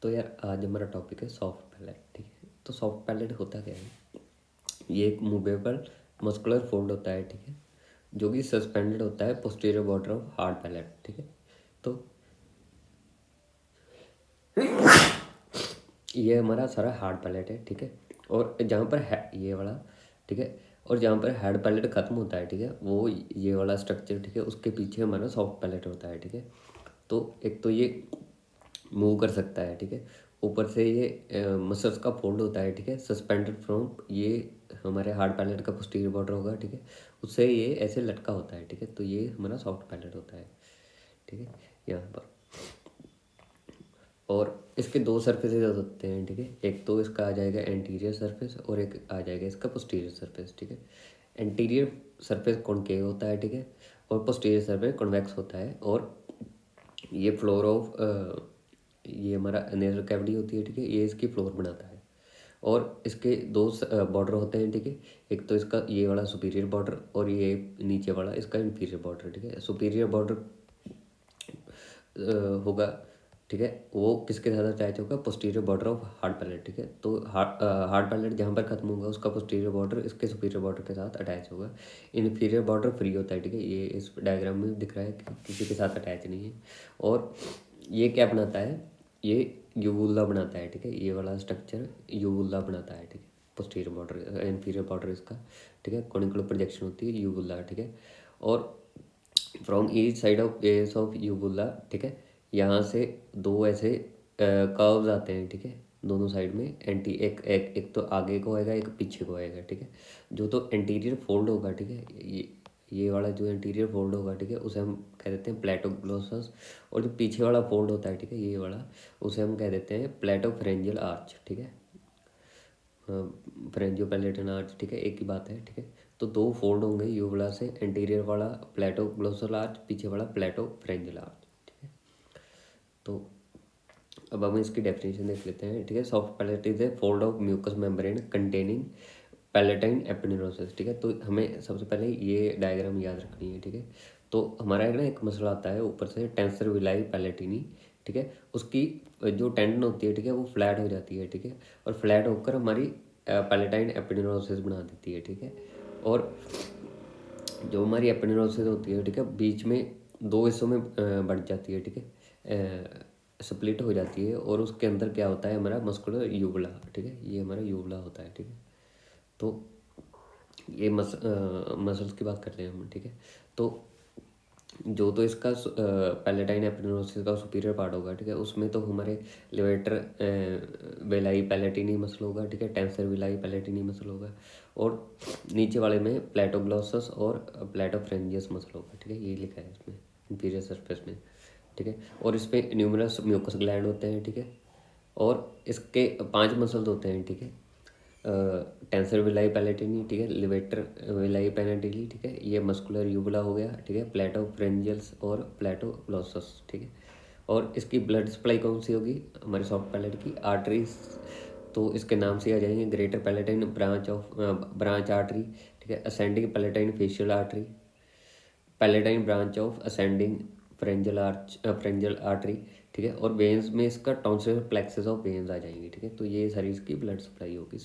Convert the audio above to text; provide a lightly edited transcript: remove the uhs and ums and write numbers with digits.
तो यार आज हमारा टॉपिक है सॉफ्ट पैलेट। ठीक है, तो सॉफ्ट पैलेट होता क्या है? ये एक मूवेबल मस्कुलर फोल्ड होता है। ठीक है, जो कि सस्पेंडेड होता है posterior border of hard palate. ठीक है, तो ये हमारा सारा हार्ड पैलेट है। ठीक है, और जहाँ पर है ये वाला, ठीक है, और जहाँ पर हेड पैलेट खत्म होता है, ठीक है, वो ये वाला स्ट्रक्चर, ठीक है, उसके पीछे हमारा सॉफ्ट पैलेट होता है। ठीक है, तो एक तो ये मूव कर सकता है। ठीक है, ऊपर से ये मसल्स का फोल्ड होता है। ठीक है, सस्पेंडेड फ्रॉम ये हमारे हार्ड पैलेट का पोस्टीरियर बॉर्डर होगा। ठीक है, उससे ये ऐसे लटका होता है। ठीक है, तो ये हमारा सॉफ्ट पैलेट होता है। ठीक है, यहाँ पर और इसके दो सरफेसेज होते हैं। ठीक है, एक तो इसका आ जाएगा एंटीरियर सरफेस और एक आ जाएगा इसका पोस्टीरियर सरफेस। ठीक है, एंटीरियर सरफेस कॉनकेव होता है। ठीक है, और पोस्टीरियर सरफेस कॉन्वेक्स होता है। और ये फ्लोर ऑफ ये हमारा नेजल कैविटी होती है। ठीक है, ये इसकी फ्लोर बनाता है। और इसके दो बॉर्डर होते हैं। ठीक है, एक तो इसका ये वाला सुपीरियर बॉर्डर और ये नीचे वाला इसका इंफीरियर बॉर्डर। ठीक है, सुपीरियर बॉर्डर होगा, ठीक है, वो किसके साथ अटैच होगा? Posterior border of hard palate. ठीक है, तो हार्ड पैलेट जहाँ पर खत्म होगा उसका पोस्टीरियर बॉर्डर इसके सुपीरियर बॉर्डर के साथ अटैच होगा। इन्फीरियर बॉर्डर फ्री होता है। ठीक है, ये इस डायग्राम में दिख रहा है कि किसी के साथ अटैच नहीं है। और ये क्या बनाता है? ये यूवुला बनाता है। ठीक है, ये वाला स्ट्रक्चर यूवुला बनाता है। ठीक है, पोस्टीरियर बॉर्डर इन्फीरियर बॉर्डर इसका, ठीक है, कॉनिकल प्रोजेक्शन होती है यूवुला। ठीक है, और from each side of base of uvula, ठीक है, यहाँ से दो ऐसे कर्व्स आते हैं। ठीक है, दोनों साइड में एंटी एक तो आगे को आएगा, एक पीछे को आएगा। ठीक है, जो तो एंटीरियर फोल्ड होगा, ठीक है, ये वाला जो एंटीरियर फोल्ड होगा, ठीक है, उसे हम कह देते हैं प्लेटोग्लोसस। और जो पीछे वाला फोल्ड होता है, ठीक है, ये वाला, उसे हम कह देते हैं प्लेटोफरेंजियल आर्च। ठीक है, फ्रेंजियो पैलेटन आर्च, ठीक है, एक ही बात है। ठीक है, तो दो फोल्ड होंगे यूवला से, एंटीरियर वाला प्लेटो ग्लोसल आर्च, पीछे वाला प्लेटो फ्रेंजियल आर्च। ठीक है, तो अब हम इसकी डेफिनेशन देख लेते हैं। ठीक है, soft palate is a fold of mucous membrane containing palatine aponeurosis. ठीक है, तो हमें सबसे पहले ये डायग्राम याद रखनी है। ठीक है, तो हमारा एक ना एक मसला आता है ऊपर से टेंसर विलाई पैलेटिनी। ठीक है, उसकी जो टेंडन होती है, ठीक है, वो फ्लैट हो जाती है। ठीक है, और फ्लैट होकर हमारी पैलेटाइन एपिनेरोसिस बना देती है। ठीक है, और जो हमारी एपिनेरोसिस होती है, ठीक है, बीच में दो हिस्सों में बढ़ जाती है। ठीक है, स्प्लिट हो जाती है। और उसके अंदर क्या होता है? हमारा मस्कुलर यूबुला। ठीक है, ये हमारा यूबुला होता है। ठीक है, तो ये मसल्स की बात करते हैं हम। ठीक है, तो जो तो इसका पैलेटाइन एपिनेरोसिस का सुपीरियर पार्ट होगा, ठीक है, उसमें तो हमारे लिवेटर वेलाई पैलेटिनी मसल होगा। ठीक है, टेंसर विलाई पैलेटिनी मसल होगा। और नीचे वाले में प्लेटोग्लोसस और प्लेटोफ्रेंजियस मसल होगा। ठीक है, ये लिखा है इसमें इंफीरियर सरफेस में। ठीक है, और इस पर न्यूमरस म्यूकस ग्लैंड होते हैं। ठीक है, और इसके 5 मसल्स होते हैं। ठीक है, टेंसर विलाई पैलेटिनी, ठीक है, लिवेटर विलाई पैलेटिनी, ठीक है, ये मस्कुलर यूबुला हो गया। ठीक है, प्लेटोफ्रेंजियल्स और प्लेटोग्लोसस। ठीक है, और इसकी ब्लड सप्लाई कौन सी होगी? हमारे सॉफ्ट पैलेट की आर्टरीज, तो इसके नाम से आ जाएंगे ग्रेटर पैलेटाइन ब्रांच आर्टरी, ठीक है, ascending palatine facial artery, palatine branch of ascending phalangeal artery. ठीक है, और वेन्स में इसका टॉन्सिलर प्लेक्सस ऑफ वेन्स आ जाएंगे। ठीक है, तो ये सारी इसकी ब्लड सप्लाई होगी।